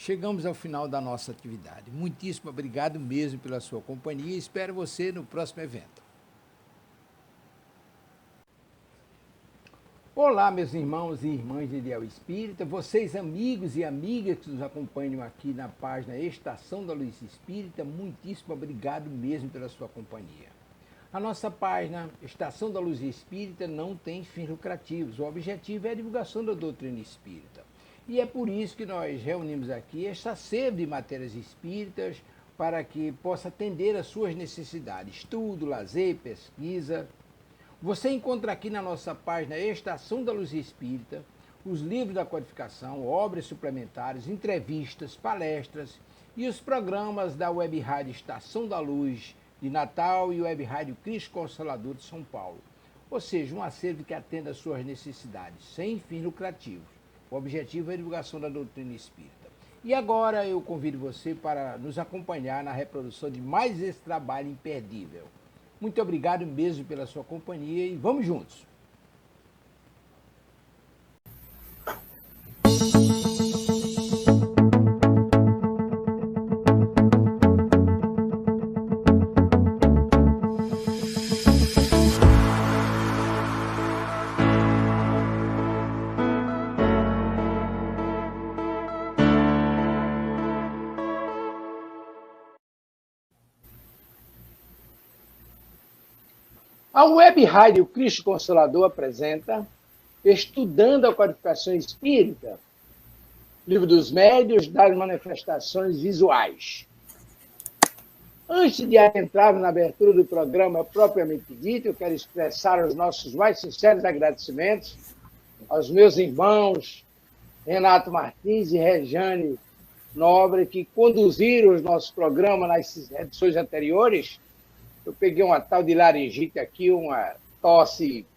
Chegamos ao final da nossa atividade. Muitíssimo obrigado mesmo pela sua companhia e espero você no próximo evento. Olá, meus irmãos e irmãs de Ideal Espírita, vocês amigos e amigas que nos acompanham aqui na página Estação da Luz Espírita, muitíssimo obrigado mesmo pela sua companhia. A nossa página Estação da Luz Espírita não tem fins lucrativos, o objetivo é a divulgação da doutrina espírita. E é por isso que nós reunimos aqui esta sede de matérias espíritas para que possa atender às suas necessidades, estudo, lazer, pesquisa. Você encontra aqui na nossa página Estação da Luz Espírita os livros da codificação, obras suplementares, entrevistas, palestras e os programas da Web Rádio Estação da Luz de Natal e Web Rádio Cristo Consolador de São Paulo. Ou seja, um acervo que atenda às suas necessidades, sem fins lucrativos. O objetivo é a divulgação da doutrina espírita. E agora eu convido você para nos acompanhar na reprodução de mais esse trabalho imperdível. Muito obrigado mesmo pela sua companhia e vamos juntos! A Web Rádio Cristo Consolador apresenta Estudando a Codificação Espírita, Livro dos Médiuns das Manifestações Visuais. Antes de entrar na abertura do programa propriamente dito, eu quero expressar os nossos mais sinceros agradecimentos aos meus irmãos Renato Martins e Rejane Nobre, que conduziram os nossos programas nas edições anteriores. Eu peguei uma tal de laringite aqui, uma tosse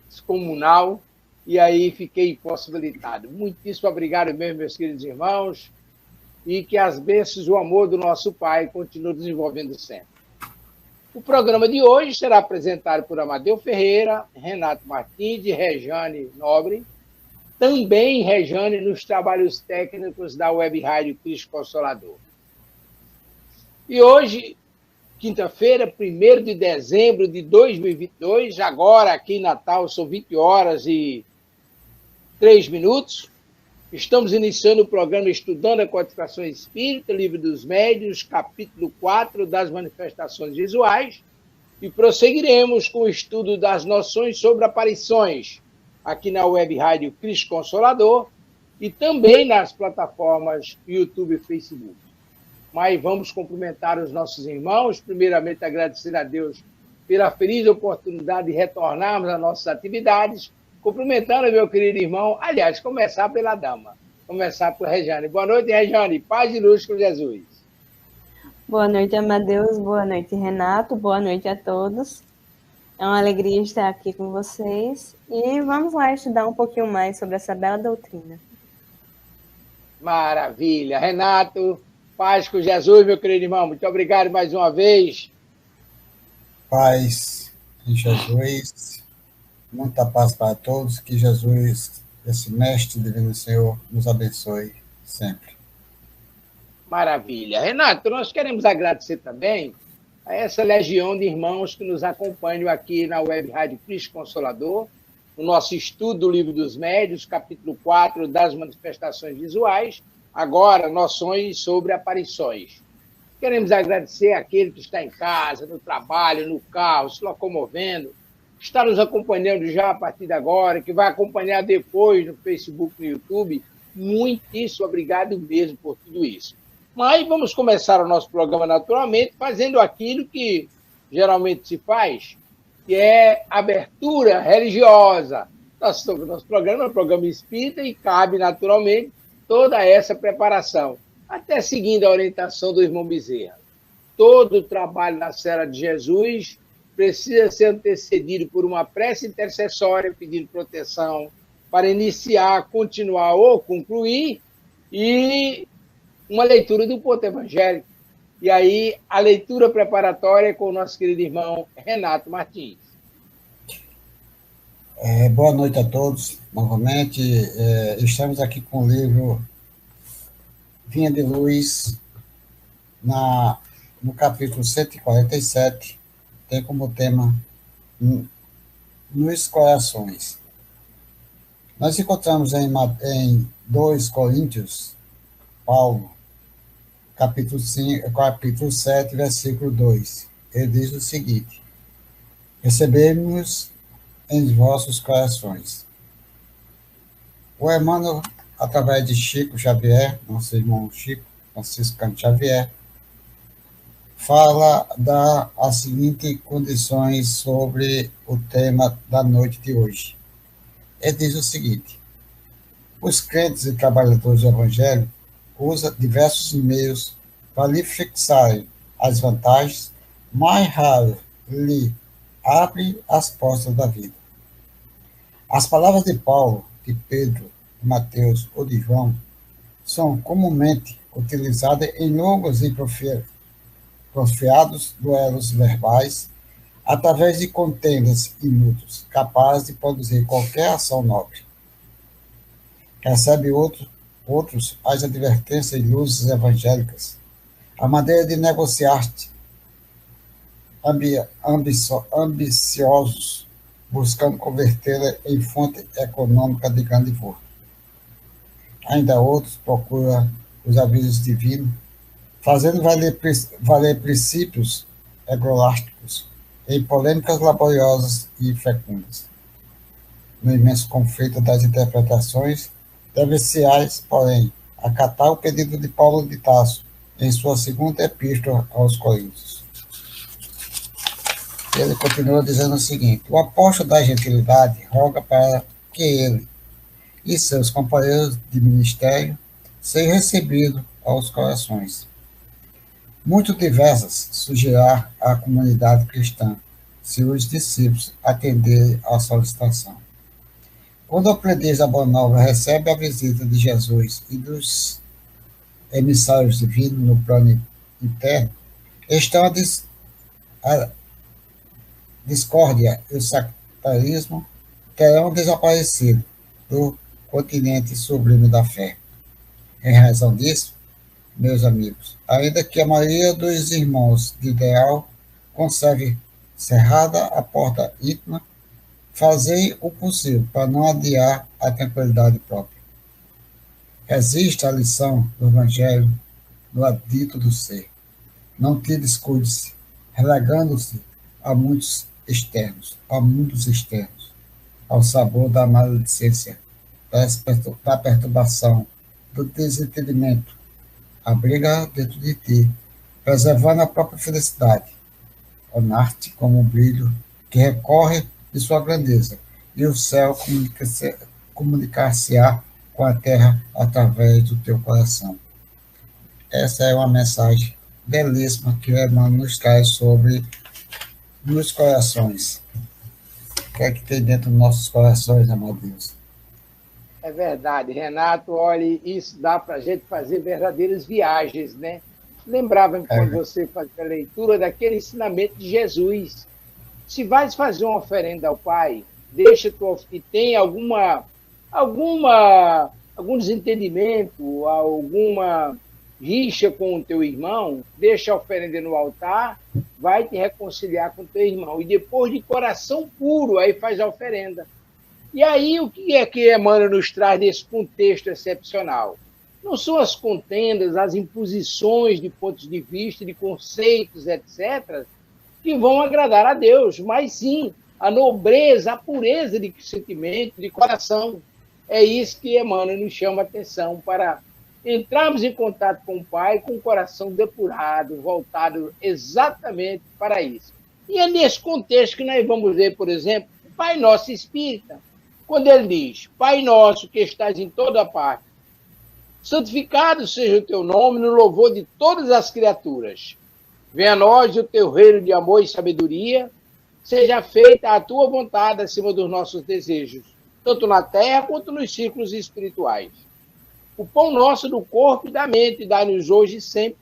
descomunal, e aí fiquei impossibilitado. Muitíssimo obrigado mesmo, meus queridos irmãos, e que as bênçãos e o amor do nosso Pai continuem desenvolvendo sempre. O programa de hoje será apresentado por Amadeu Ferreira, Renato Martins e Rejane Nobre, também Rejane nos trabalhos técnicos da Web Rádio Cristo Consolador. E hoje, quinta-feira, 1º de dezembro de 2022, agora aqui em Natal são 20 horas e 3 minutos. Estamos iniciando o programa Estudando a Codificação Espírita, Livro dos Médiuns, capítulo 4 das Manifestações Visuais, e prosseguiremos com o estudo das noções sobre aparições, aqui na Web Rádio Cristo Consolador e também nas plataformas YouTube e Facebook. Mas vamos cumprimentar os nossos irmãos, primeiramente agradecer a Deus pela feliz oportunidade de retornarmos às nossas atividades, cumprimentando meu querido irmão, aliás, começar pela dama, começar por Rejane. Boa noite, Rejane, paz e luz com Jesus. Boa noite, Amadeus, boa noite, Renato, boa noite a todos. É uma alegria estar aqui com vocês e vamos lá estudar um pouquinho mais sobre essa bela doutrina. Maravilha, Renato. Paz com Jesus, meu querido irmão. Muito obrigado mais uma vez. Paz em Jesus. Muita paz para todos. Que Jesus, esse mestre divino Senhor, nos abençoe sempre. Maravilha. Renato, nós queremos agradecer também a essa legião de irmãos que nos acompanham aqui na Web Rádio Cristo Consolador, no nosso estudo do Livro dos Médiuns, capítulo 4 das Manifestações Visuais, agora, noções sobre aparições. Queremos agradecer àquele que está em casa, no trabalho, no carro, se locomovendo, está nos acompanhando já a partir de agora, que vai acompanhar depois no Facebook, no YouTube. Muitíssimo obrigado mesmo por tudo isso. Mas vamos começar o nosso programa naturalmente fazendo aquilo que geralmente se faz, que é abertura religiosa. Nosso programa é um programa espírita e cabe naturalmente toda essa preparação, até seguindo a orientação do irmão Bezerra. Todo o trabalho na Serra de Jesus precisa ser antecedido por uma prece intercessória pedindo proteção para iniciar, continuar ou concluir, e uma leitura do ponto evangélico. E aí, a leitura preparatória com o nosso querido irmão Renato Martins. Boa noite a todos, novamente. Estamos aqui com o livro Vinha de Luz, no capítulo 147, tem como tema nos corações. Nós encontramos em 2 Coríntios, Paulo, capítulo 7, versículo 2. Ele diz o seguinte: recebemos em vossos corações. O Emmanuel, através de Chico Xavier, nosso irmão Chico Franciscano Xavier, fala as seguintes condições sobre o tema da noite de hoje. Ele diz o seguinte: os crentes e trabalhadores do Evangelho usam diversos meios para lhe fixarem as vantagens, mas raro lhe abre as portas da vida. As palavras de Paulo, de Pedro, de Mateus ou de João são comumente utilizadas em longos e profiados duelos verbais, através de contendas inúteis, capazes de produzir qualquer ação nobre. Recebe outros as advertências e luzes evangélicas, a maneira de negociar-te, ambiciosos, buscando convertê-la em fonte econômica de grande vulto. Ainda outros procuram os avisos divinos, fazendo valer princípios egolásticos em polêmicas laboriosas e fecundas. No imenso conflito das interpretações, deve-se, porém, acatar o pedido de Paulo de Tarso em sua segunda epístola aos Coríntios. Ele continua dizendo o seguinte: o apóstolo da gentilidade roga para que ele e seus companheiros de ministério sejam recebidos aos corações. Muito diversas surgirá a comunidade cristã, se os discípulos atenderem à solicitação. Quando o aprendiz da Boa Nova recebe a visita de Jesus e dos emissários divinos no plano interno, estão a discórdia e o sectarismo terão desaparecido do continente sublime da fé. Em razão disso, meus amigos, ainda que a maioria dos irmãos de ideal conserve cerrada a porta íntima, fazei o possível para não adiar a tranquilidade própria. Resista à lição do Evangelho no adito do ser. Não te descuide-se, relegando-se a mundos externos, ao sabor da maledicência, da perturbação, do desentendimento. Abriga dentro de ti, preservando a própria felicidade. Honrar-te como um brilho que recorre de sua grandeza, e o céu comunicar-se-á com a terra através do teu coração. Essa é uma mensagem belíssima que o Emmanuel nos traz sobre nos corações. O que é que tem dentro dos nossos corações, amado Deus? É verdade, Renato. Olha, isso dá para a gente fazer verdadeiras viagens, né? Lembrava-me quando você fazia a leitura daquele ensinamento de Jesus. Se vais fazer uma oferenda ao Pai, deixa e tem algum desentendimento, alguma rixa com o teu irmão, deixa a oferenda no altar, vai te reconciliar com o teu irmão. E depois, de coração puro, aí faz a oferenda. E aí, o que é que Emmanuel nos traz nesse contexto excepcional? Não são as contendas, as imposições de pontos de vista, de conceitos, etc., que vão agradar a Deus, mas sim a nobreza, a pureza de sentimento, de coração. É isso que Emmanuel nos chama a atenção, para entrarmos em contato com o Pai com o coração depurado, voltado exatamente para isso. E é nesse contexto que nós vamos ver, por exemplo, o Pai Nosso Espírita, quando ele diz: Pai nosso que estás em toda parte, santificado seja o teu nome no louvor de todas as criaturas. Venha a nós o teu reino de amor e sabedoria, seja feita a tua vontade acima dos nossos desejos, tanto na terra quanto nos círculos espirituais. O pão nosso do corpo e da mente dá-nos hoje e sempre.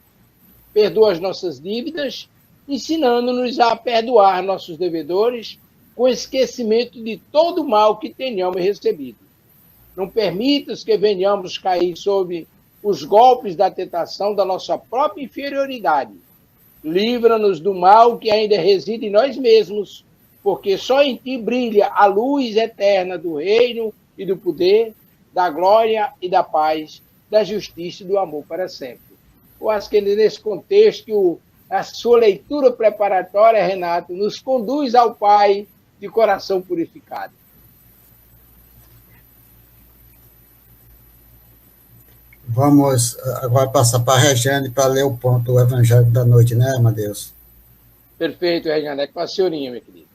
Perdoa as nossas dívidas, ensinando-nos a perdoar nossos devedores, com esquecimento de todo o mal que tenhamos recebido. Não permitas que venhamos cair sob os golpes da tentação da nossa própria inferioridade. Livra-nos do mal que ainda reside em nós mesmos, porque só em ti brilha a luz eterna do reino e do poder, da glória e da paz, da justiça e do amor para sempre. Eu acho que nesse contexto que a sua leitura preparatória, Renato, nos conduz ao Pai de coração purificado. Vamos agora passar para a Regiane para ler o ponto do Evangelho da noite, né, Amadeus? Perfeito, Regiane. É com a senhorinha, minha querida.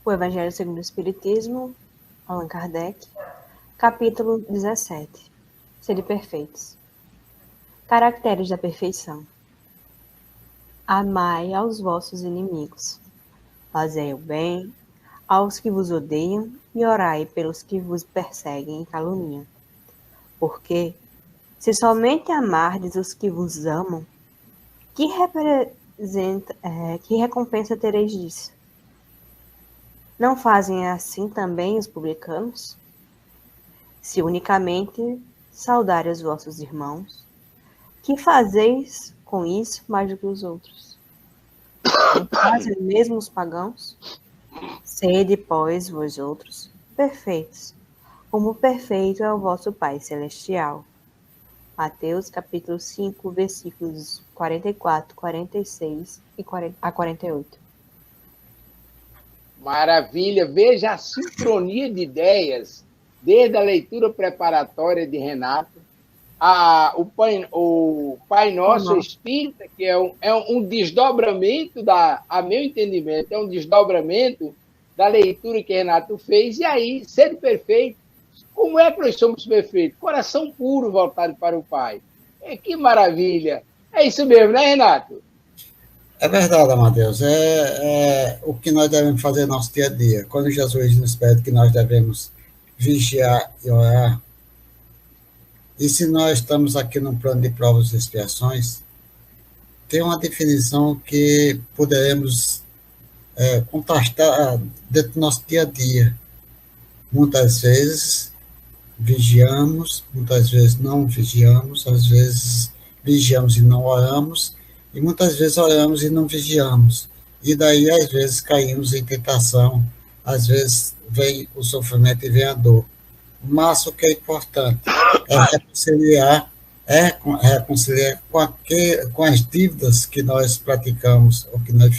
O Evangelho segundo o Espiritismo, Allan Kardec, capítulo 17. Sede perfeitos. Caracteres da perfeição. Amai aos vossos inimigos. Fazei o bem aos que vos odeiam e orai pelos que vos perseguem e caluniam. Porque, se somente amardes os que vos amam, que recompensa tereis disso? Não fazem assim também os publicanos? Se unicamente saudarem os vossos irmãos, que fazeis com isso mais do que os outros? Não fazem mesmo os pagãos? Sede, pois, vós outros, perfeitos, como perfeito é o vosso Pai Celestial. Mateus, capítulo 5, versículos 44, 46 a 48. Maravilha! Veja a sincronia de ideias, desde a leitura preparatória de Renato, o Pai Nosso Espírita, que é um desdobramento, a meu entendimento, é um desdobramento da leitura que Renato fez, e aí, ser perfeito, como é que nós somos perfeitos? Coração puro voltado para o Pai. Que maravilha! É isso mesmo, né, Renato? É verdade, Amadeus. É o que nós devemos fazer no nosso dia a dia. Quando Jesus nos pede que nós devemos vigiar e orar, e se nós estamos aqui num plano de provas e expiações, tem uma definição que poderemos contrastar dentro do nosso dia a dia. Muitas vezes vigiamos, muitas vezes não vigiamos, às vezes vigiamos e não oramos, e muitas vezes oramos e não vigiamos. E daí, às vezes, caímos em tentação, às vezes vem o sofrimento e vem a dor. Mas o que é importante é reconciliar com as dívidas que nós praticamos, ou que nós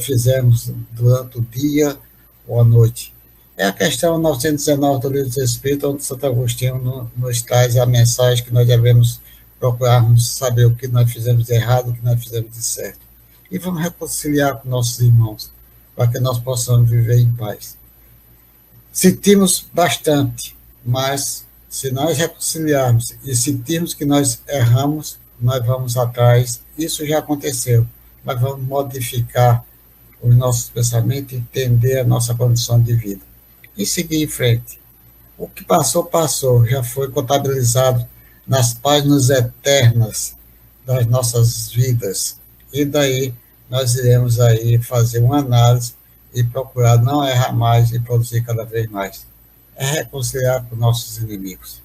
fizemos durante o dia ou a noite. É a questão 919 do Livro dos Espíritos, onde Santo Agostinho nos traz a mensagem que nós devemos procurarmos saber o que nós fizemos de errado, o que nós fizemos de certo. E vamos reconciliar com nossos irmãos, para que nós possamos viver em paz. Sentimos bastante, mas se nós reconciliarmos e sentirmos que nós erramos, nós vamos atrás. Isso já aconteceu, mas vamos modificar os nossos pensamentos, entender a nossa condição de vida e seguir em frente. O que passou, passou, já foi contabilizado nas páginas eternas das nossas vidas. E daí nós iremos aí fazer uma análise e procurar não errar mais e produzir cada vez mais. É reconciliar com nossos inimigos.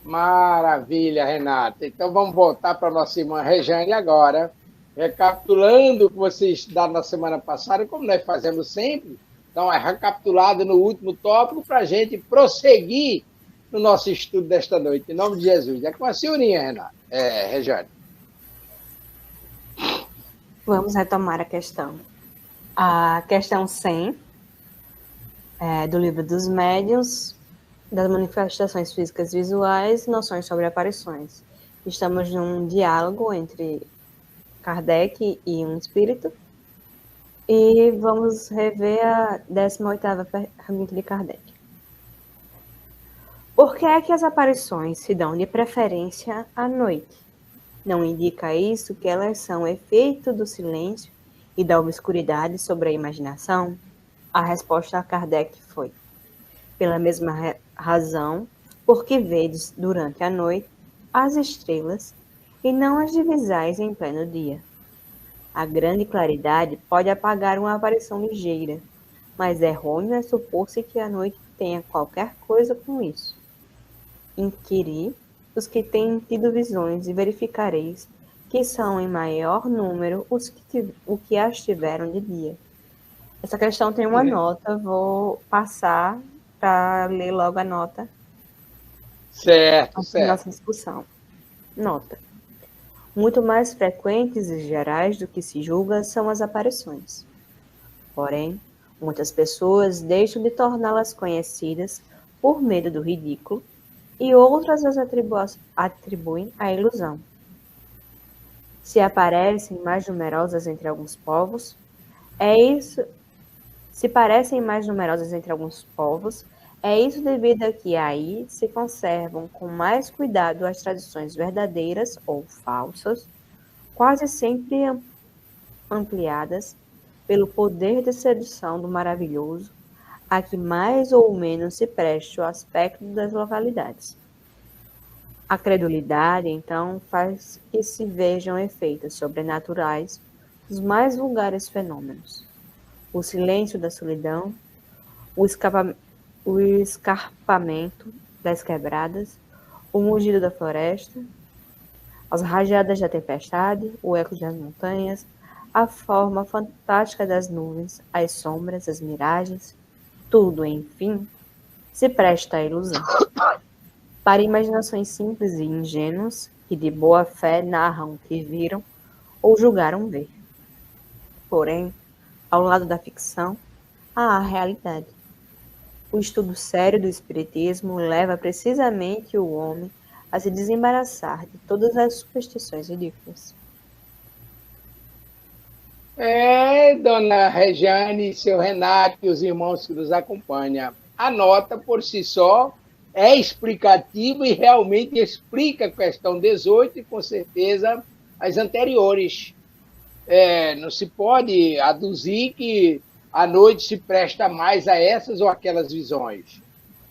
Maravilha, Renata. Então vamos voltar para a nossa irmã Regiane agora, recapitulando o que vocês estudaram na semana passada, como nós fazemos sempre. Então, é recapitulado no último tópico para a gente prosseguir no nosso estudo desta noite. Em nome de Jesus. É com a senhorinha, Renata. Regiane. Vamos retomar a questão. A questão 100 do Livro dos Médiuns, das manifestações físicas visuais, noções sobre aparições. Estamos num diálogo entre Kardec e um espírito, e vamos rever a 18ª pergunta de Kardec. Por que é que as aparições se dão de preferência à noite? Não indica isso que elas são efeito do silêncio e da obscuridade sobre a imaginação? A resposta a Kardec foi: pela mesma razão, porque vedes durante a noite as estrelas e não as divisais em pleno dia. A grande claridade pode apagar uma aparição ligeira, mas é errôneo é supor-se que a noite tenha qualquer coisa com isso. Inquiri os que têm tido visões e verificareis que são em maior número os que as tiveram de dia. Essa questão tem uma nota, vou passar para ler logo a nota. Certo, certo. Nossa discussão. Nota. Muito mais frequentes e gerais do que se julga são as aparições. Porém, muitas pessoas deixam de torná-las conhecidas por medo do ridículo e outras as atribuem à ilusão. Se aparecem mais numerosas entre alguns povos, se parecem mais numerosas entre alguns povos, é isso devido a que aí se conservam com mais cuidado as tradições verdadeiras ou falsas, quase sempre ampliadas pelo poder de sedução do maravilhoso, a que mais ou menos se preste o aspecto das localidades. A credulidade, então, faz que se vejam efeitos sobrenaturais dos mais vulgares fenômenos. O silêncio da solidão, o escarpamento das quebradas, o mugido da floresta, as rajadas da tempestade, o eco das montanhas, a forma fantástica das nuvens, as sombras, as miragens, tudo, enfim, se presta à ilusão. Para imaginações simples e ingênuas, que de boa fé narram o que viram ou julgaram ver. Porém, ao lado da ficção, há a realidade. O estudo sério do espiritismo leva precisamente o homem a se desembaraçar de todas as superstições ridículas. Dona Regiane, seu Renato e os irmãos que nos acompanham, a nota por si só é explicativa e realmente explica a questão 18 e, com certeza, as anteriores. Não se pode aduzir que a noite se presta mais a essas ou aquelas visões.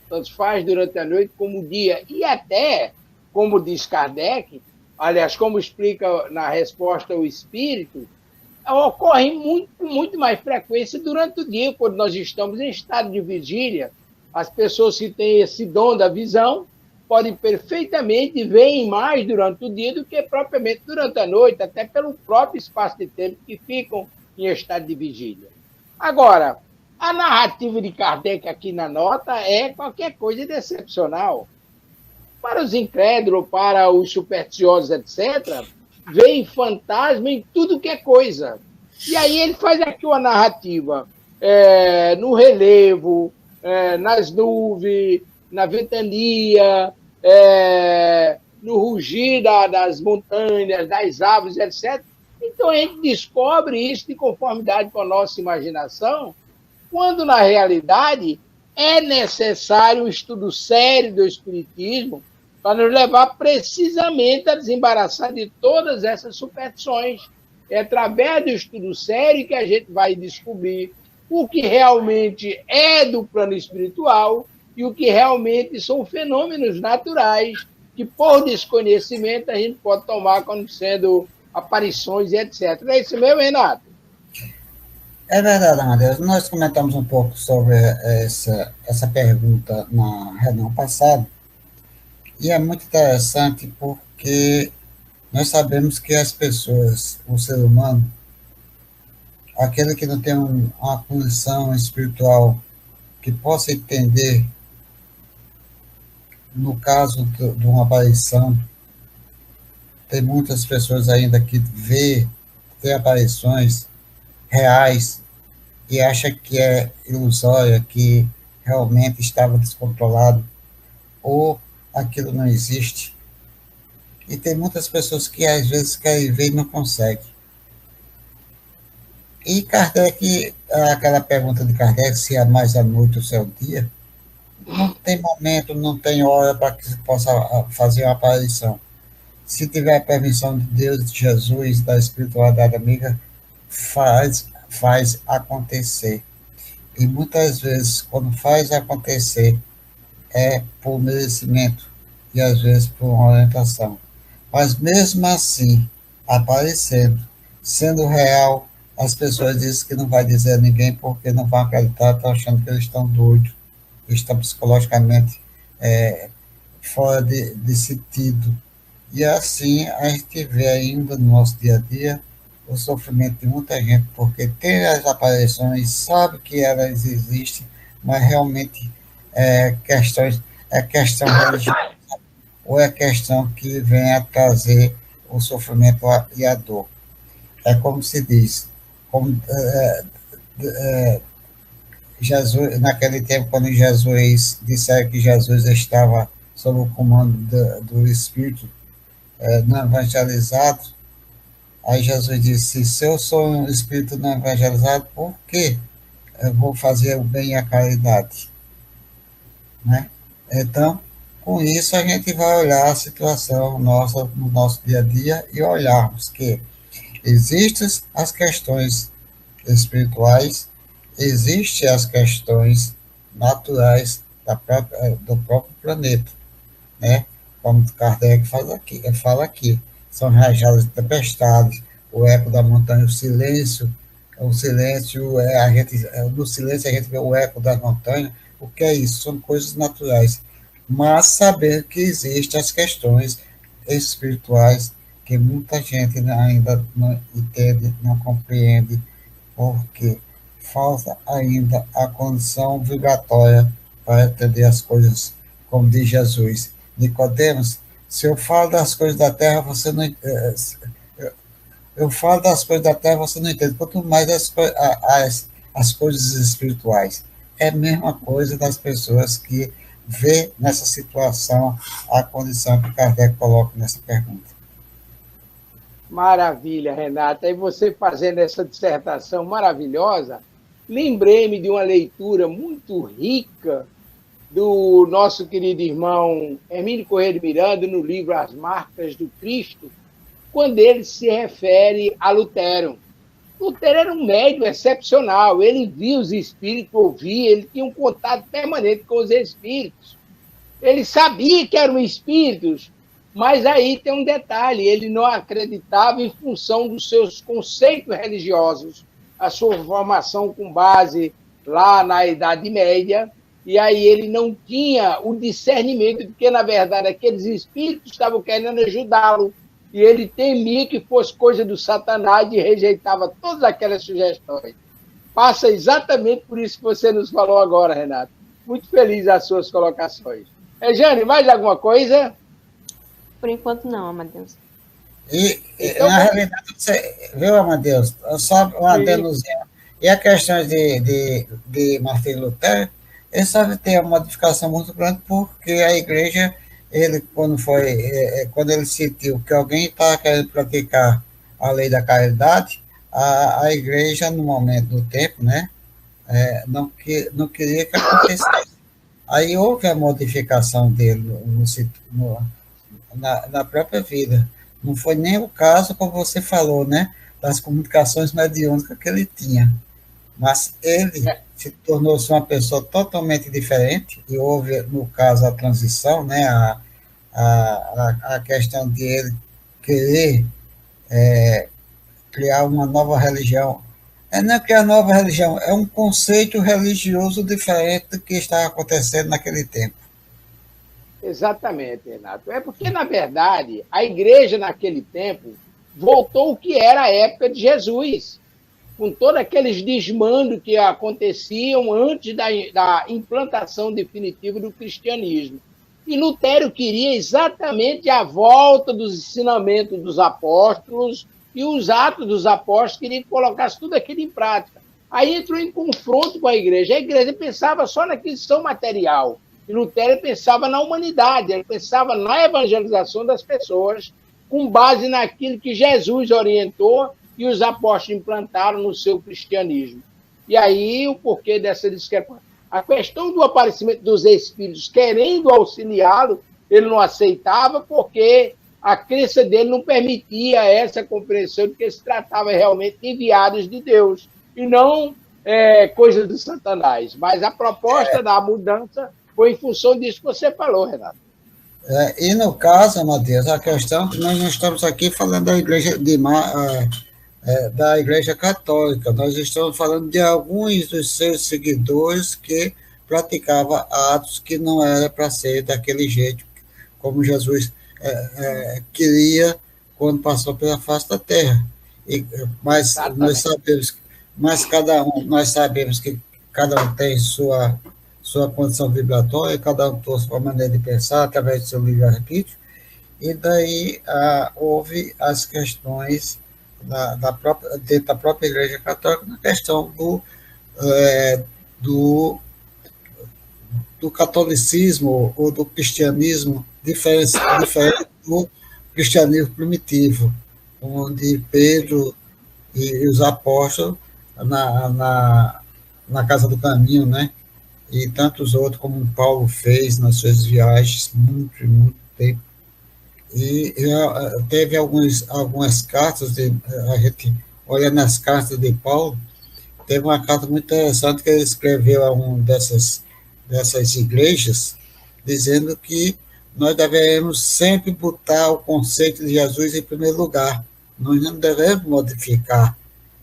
Tanto faz durante a noite como o dia. E até, como diz Kardec, aliás, como explica na resposta o Espírito, ocorre muito mais frequência durante o dia, quando nós estamos em estado de vigília. As pessoas que têm esse dom da visão podem perfeitamente ver mais durante o dia do que propriamente durante a noite, até pelo próprio espaço de tempo que ficam em estado de vigília. Agora, a narrativa de Kardec aqui na nota é qualquer coisa de excepcional. Para os incrédulos, para os supersticiosos, etc., veem fantasma em tudo que é coisa. E aí ele faz aqui uma narrativa no relevo, nas nuvens, na ventania, no rugir das montanhas, das árvores, etc. Então a gente descobre isso de conformidade com a nossa imaginação, quando na realidade é necessário um estudo sério do Espiritismo para nos levar precisamente a desembaraçar de todas essas superstições. É através do estudo sério que a gente vai descobrir o que realmente é do plano espiritual e o que realmente são fenômenos naturais que, por desconhecimento, a gente pode tomar como sendo aparições e etc. É isso mesmo, Renato? É verdade, Amadeus. Nós comentamos um pouco sobre essa pergunta na reunião passada, e é muito interessante porque nós sabemos que as pessoas, o ser humano, aquele que não tem uma condição espiritual que possa entender, no caso de uma aparição, tem muitas pessoas ainda que tem aparições reais e acha que é ilusória, que realmente estava descontrolado, ou aquilo não existe. E tem muitas pessoas que às vezes querem ver e não conseguem. E Kardec, aquela pergunta de Kardec, se é mais à noite ou se é o dia, não tem momento, não tem hora para que se possa fazer uma aparição. Se tiver a permissão de Deus, de Jesus, da espiritualidade amiga, faz acontecer. E muitas vezes, quando faz acontecer, é por merecimento e às vezes por uma orientação. Mas mesmo assim, aparecendo, sendo real, as pessoas dizem que não vai dizer a ninguém porque não vão acreditar, estão achando que eles estão doidos. está psicologicamente fora de sentido. E assim a gente vê ainda no nosso dia a dia o sofrimento de muita gente, porque tem as aparições, sabe que elas existem, mas realmente é questão religiosa, ou é questão que vem a trazer o sofrimento e a dor. É como se diz, como, Jesus, naquele tempo, quando Jesus disseram que Jesus estava sob o comando do Espírito não evangelizado, aí Jesus disse: se eu sou um Espírito não evangelizado, por que eu vou fazer o bem e a caridade? Né? Então, com isso, a gente vai olhar a situação nossa no nosso dia a dia e olharmos que existem as questões espirituais, existem as questões naturais do próprio planeta, né? Como Kardec fala aqui, são rajadas de tempestades, o eco da montanha, o silêncio, no silêncio a gente vê o eco das montanhas. O que é isso? São coisas naturais, mas saber que existem as questões espirituais que muita gente ainda não entende, não compreende, porque falta ainda a condição vibratória para entender as coisas, como diz Jesus. Nicodemos, se eu falo das coisas da terra, você não eu falo das coisas da terra, você não entende. Quanto mais as coisas espirituais. É a mesma coisa das pessoas que vê nessa situação a condição que Kardec coloca nessa pergunta. Maravilha, Renata. E você fazendo essa dissertação maravilhosa, lembrei-me de uma leitura muito rica do nosso querido irmão Hermínio Corrêa de Miranda, no livro As Marcas do Cristo, quando ele se refere a Lutero. Lutero era um médium excepcional, ele via os espíritos, ouvia, ele tinha um contato permanente com os espíritos. Ele sabia que eram espíritos, mas aí tem um detalhe, ele não acreditava em função dos seus conceitos religiosos, a sua formação com base lá na Idade Média, e aí ele não tinha o discernimento de que, na verdade, aqueles espíritos estavam querendo ajudá-lo, e ele temia que fosse coisa do Satanás e rejeitava todas aquelas sugestões. Passa exatamente por isso que você nos falou agora, Renato. Muito feliz as suas colocações. Jane, mais alguma coisa? Por enquanto não, Amadeus. Então, na realidade, você viu, Amadeus? Só uma adendozinha. E a questão de Martinho Lutero, ele sabe ter uma modificação muito grande, porque a igreja, ele, quando ele sentiu que alguém estava querendo praticar a lei da caridade, a igreja, no momento do tempo, né, não queria que acontecesse. Aí houve a modificação dele na própria vida. Não foi nem o caso, como você falou, né, das comunicações mediúnicas que ele tinha. Mas ele se tornou-se uma pessoa totalmente diferente, e houve, no caso, a transição, né, a questão de ele querer criar uma nova religião. Não é criar nova religião, é um conceito religioso diferente do que estava acontecendo naquele tempo. Exatamente, Renato. É porque, na verdade, a igreja naquele tempo voltou ao que era a época de Jesus, com todos aqueles desmandos que aconteciam antes da implantação definitiva do cristianismo. E Lutero queria exatamente a volta dos ensinamentos dos apóstolos, e os atos dos apóstolos queriam que colocasse tudo aquilo em prática. Aí entrou em confronto com a igreja pensava só na aquisição material, e Lutero pensava na humanidade, ele pensava na evangelização das pessoas, com base naquilo que Jesus orientou e os apóstolos implantaram no seu cristianismo. E aí o porquê dessa discrepância? A questão do aparecimento dos espíritos querendo auxiliá-lo, ele não aceitava, porque a crença dele não permitia essa compreensão de que se tratava realmente de enviados de Deus, e não coisa do Satanás. Mas a proposta da mudança foi em função disso que você falou, Renato. E no caso, Matheus, a questão que nós não estamos aqui falando da igreja da Igreja Católica, nós estamos falando de alguns dos seus seguidores que praticava atos que não era para ser daquele jeito, como Jesus queria quando passou pela face da terra. Nós sabemos que cada um tem sua condição vibratória, cada um tem sua maneira de pensar através do seu livre-arbítrio, e daí houve as questões dentro da própria Igreja Católica, na questão do catolicismo ou do cristianismo diferente do cristianismo primitivo, onde Pedro e os apóstolos na Casa do Caminho, né? E tantos outros, como Paulo fez nas suas viagens, muito tempo. E teve algumas cartas, a gente olha nas cartas de Paulo, teve uma carta muito interessante que ele escreveu a uma dessas igrejas, dizendo que nós devemos sempre botar o conceito de Jesus em primeiro lugar. Nós não devemos modificar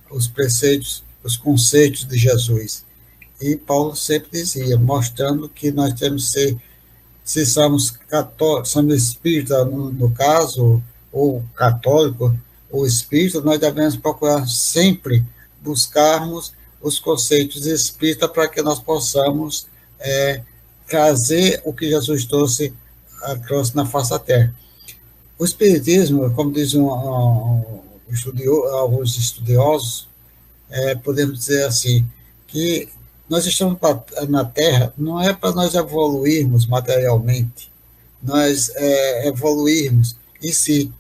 os preceitos, os conceitos de Jesus. E Paulo sempre dizia, mostrando que nós temos que ser, se somos católicos, somos espíritas, no caso, ou católico, ou espírita, nós devemos procurar sempre buscarmos os conceitos espíritas para que nós possamos trazer o que Jesus trouxe na face da terra. O espiritismo, como dizem alguns estudiosos, podemos dizer assim, que nós estamos na Terra não é para nós evoluirmos materialmente, nós evoluirmos, e se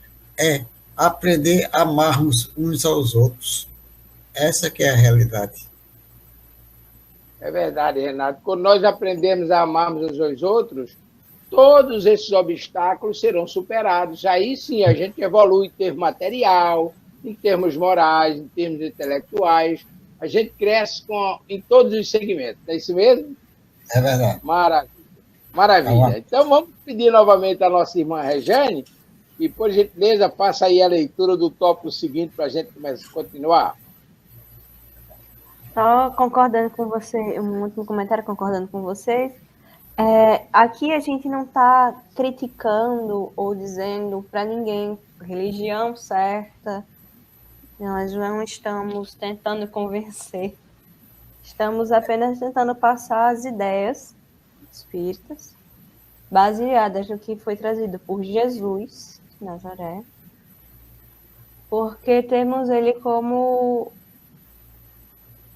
aprender a amarmos uns aos outros. Essa que é a realidade. É verdade, Renato. Quando nós aprendemos a amarmos uns aos outros, todos esses obstáculos serão superados. Aí sim a gente evolui em termos material, em termos morais, em termos intelectuais. A gente cresce em todos os segmentos. Não é isso mesmo? É verdade. Maravilha. Então vamos pedir novamente à nossa irmã Rejane e, por gentileza, faça aí a leitura do tópico seguinte para a gente continuar. Só concordando com você, um último comentário concordando com vocês. Aqui a gente não está criticando ou dizendo para ninguém religião certa. Nós não estamos tentando convencer. Estamos apenas tentando passar as ideias espíritas baseadas no que foi trazido por Jesus de Nazaré, porque temos ele como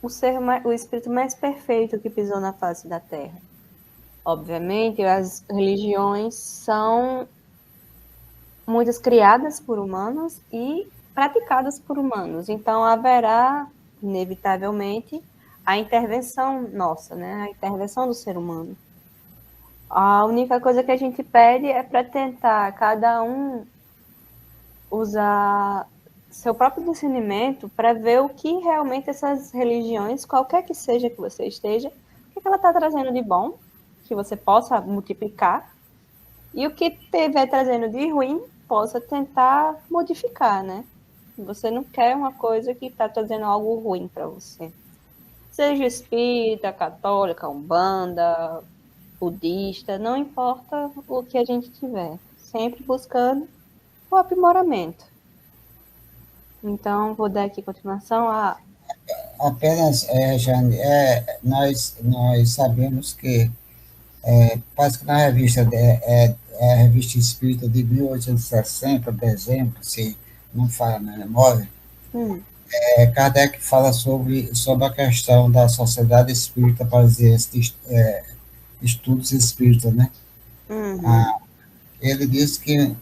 o espírito mais perfeito que pisou na face da Terra. Obviamente, as religiões são muitas criadas por humanos e praticadas por humanos. Então, haverá, inevitavelmente, a intervenção nossa, né? A intervenção do ser humano. A única coisa que a gente pede é para tentar cada um usar seu próprio discernimento para ver o que realmente essas religiões, qualquer que seja que você esteja, o que ela está trazendo de bom, que você possa multiplicar, e o que estiver trazendo de ruim, possa tentar modificar, né? Você não quer uma coisa que está trazendo algo ruim para você. Seja espírita, católica, umbanda, budista, não importa o que a gente tiver, sempre buscando o aprimoramento. Então, vou dar aqui continuação a... Apenas, Jane, nós sabemos que parece que na revista, a revista Espírita de 1860, dezembro, se não falha a memória, Kardec fala sobre a questão da Sociedade Espírita Parisiense de Estudos Espíritas, né? Ele diz que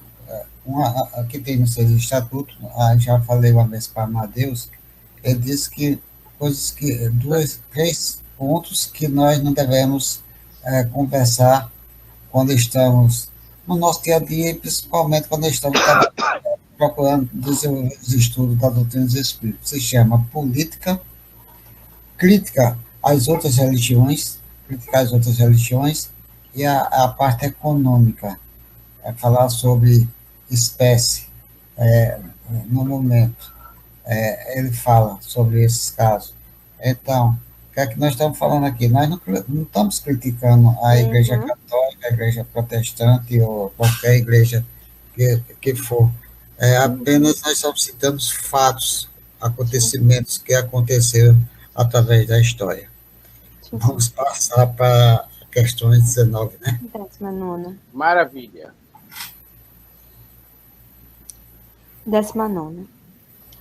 que tem nos seus estatutos, já falei uma vez para Amadeus, ele diz que três pontos que nós não devemos conversar quando estamos no nosso dia a dia, e principalmente quando estamos procurando desenvolver os estudos da doutrina dos espíritos. Se chama política, crítica às outras religiões, e a parte econômica, falar sobre espécie no momento. Ele fala sobre esses casos. Então, que é que nós estamos falando aqui? Nós não estamos criticando a Igreja Católica, a Igreja Protestante ou qualquer igreja que for. Apenas nós estamos citando fatos, acontecimentos que aconteceram através da história. Sim. Vamos passar para questões 19, né? 19. Maravilha. 19.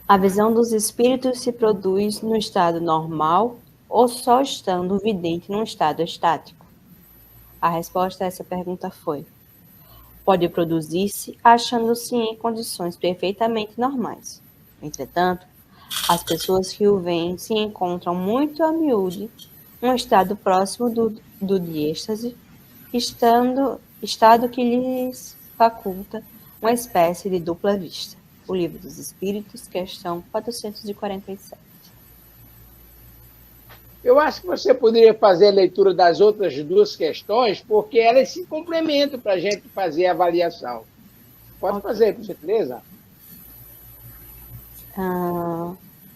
A visão dos espíritos se produz no estado normal ou só estando o vidente num estado estático? A resposta a essa pergunta foi: pode produzir-se achando-se em condições perfeitamente normais. Entretanto, as pessoas que o veem se encontram muito a miúde, um estado próximo do de êxtase, estado que lhes faculta uma espécie de dupla vista. O Livro dos Espíritos, questão 447. Eu acho que você poderia fazer a leitura das outras duas questões, porque elas se complementam para a gente fazer a avaliação. Pode fazer, por gentileza?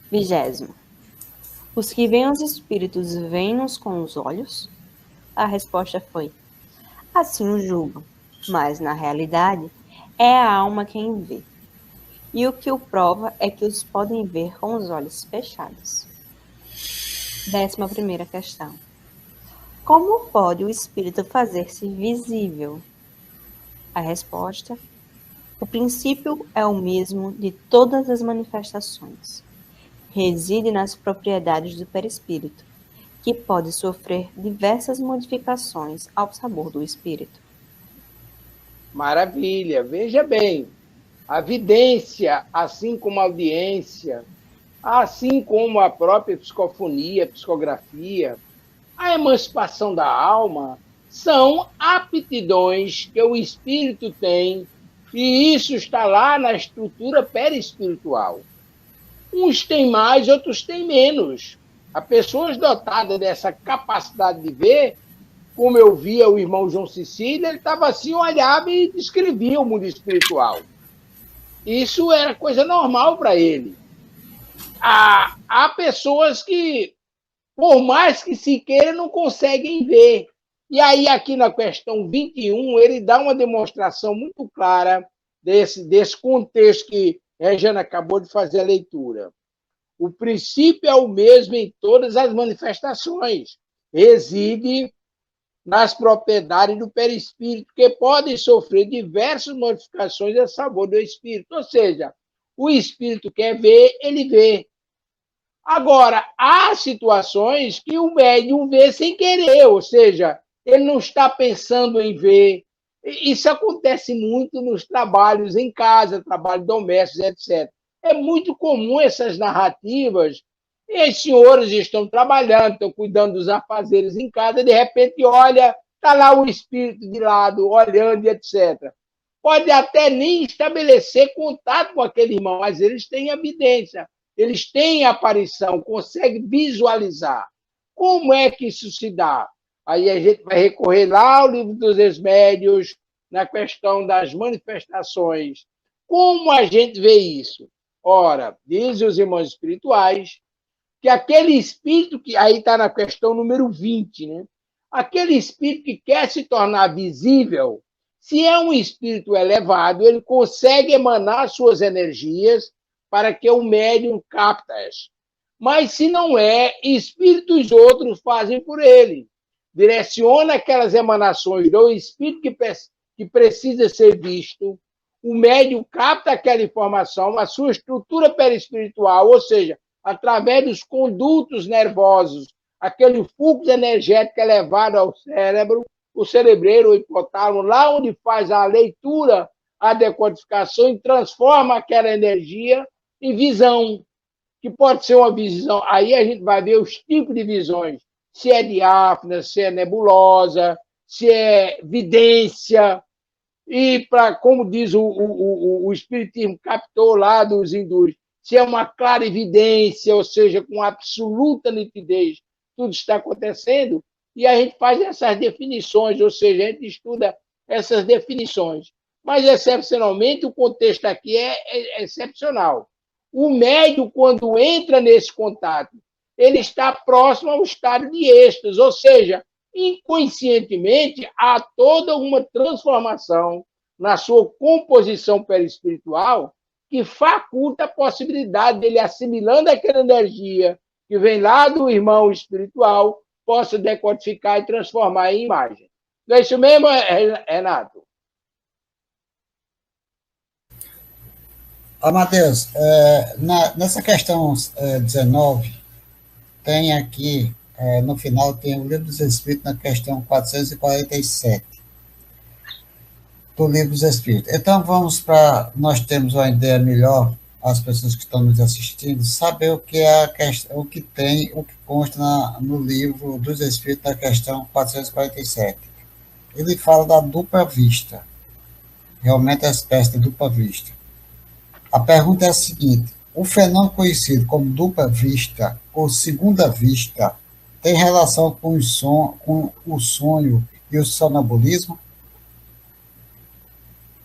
20. Os que veem os espíritos veem-nos com os olhos? A resposta foi: assim o julgam, mas na realidade é a alma quem vê. E o que o prova é que os podem ver com os olhos fechados. 11ª questão. Como pode o espírito fazer-se visível? A resposta: o princípio é o mesmo de todas as manifestações. Reside nas propriedades do perispírito, que pode sofrer diversas modificações ao sabor do espírito. Maravilha. Veja bem, a vidência, assim como a audiência, assim como a própria psicofonia, psicografia, a emancipação da alma, são aptidões que o espírito tem, e isso está lá na estrutura perispiritual. Uns têm mais, outros têm menos. As pessoas dotadas dessa capacidade de ver, como eu via o irmão João Cecílio, ele estava assim, olhava e descrevia o mundo espiritual. Isso era coisa normal para ele. Há pessoas que, por mais que se queira, não conseguem ver. E aí, aqui na questão 21, ele dá uma demonstração muito clara desse contexto que Regiane acabou de fazer a leitura. O princípio é o mesmo em todas as manifestações. Reside nas propriedades do perispírito, que podem sofrer diversas modificações a sabor do espírito. Ou seja, o espírito quer ver, ele vê. Agora, há situações que o médium vê sem querer, ou seja, ele não está pensando em ver. Isso acontece muito nos trabalhos em casa, trabalhos domésticos, etc. É muito comum essas narrativas. E os senhores estão trabalhando, estão cuidando dos afazeres em casa, de repente olha, está lá o espírito de lado, olhando, etc. Pode até nem estabelecer contato com aquele irmão, mas eles têm evidência, eles têm aparição, conseguem visualizar. Como é que isso se dá? Aí a gente vai recorrer lá ao Livro dos Médiuns, na questão das manifestações. Como a gente vê isso? Ora, dizem os irmãos espirituais, que aquele espírito, que aí está na questão número 20, né? Aquele espírito que quer se tornar visível, se é um espírito elevado, ele consegue emanar suas energias para que o médium capte-as. Mas se não é, espíritos outros fazem por ele. Direciona aquelas emanações do espírito que precisa ser visto, o médium capta aquela informação, a sua estrutura perispiritual, ou seja, através dos condutos nervosos, aquele fluxo energético elevado ao cérebro, o cerebreiro, o hipotálamo, lá onde faz a leitura, a decodificação e transforma aquela energia em visão, que pode ser uma visão. Aí a gente vai ver os tipos de visões, se é diáfana, se é nebulosa, se é vidência, e, como diz o Espiritismo, captou lá dos hindus, se é uma clarividência, ou seja, com absoluta nitidez, tudo está acontecendo, e a gente faz essas definições, ou seja, a gente estuda essas definições. Mas, excepcionalmente, o contexto aqui é excepcional. O médium, quando entra nesse contato, ele está próximo ao estado de êxtase, ou seja, inconscientemente há toda uma transformação na sua composição perispiritual que faculta a possibilidade dele, assimilando aquela energia que vem lá do irmão espiritual, possa decodificar e transformar em imagem. Não é isso mesmo, Renato? Amadeus, nessa questão 19, tem aqui, no final, tem o Livro dos Espíritos, na questão 447, do Livro dos Espíritos. Então, vamos para nós termos uma ideia melhor, as pessoas que estão nos assistindo, saber o que é a questão, o que consta no Livro dos Espíritos, na questão 447. Ele fala da dupla vista, realmente é a espécie de dupla vista. A pergunta é a seguinte: o fenômeno conhecido como dupla vista ou segunda vista tem relação com o sonho e o sonambulismo?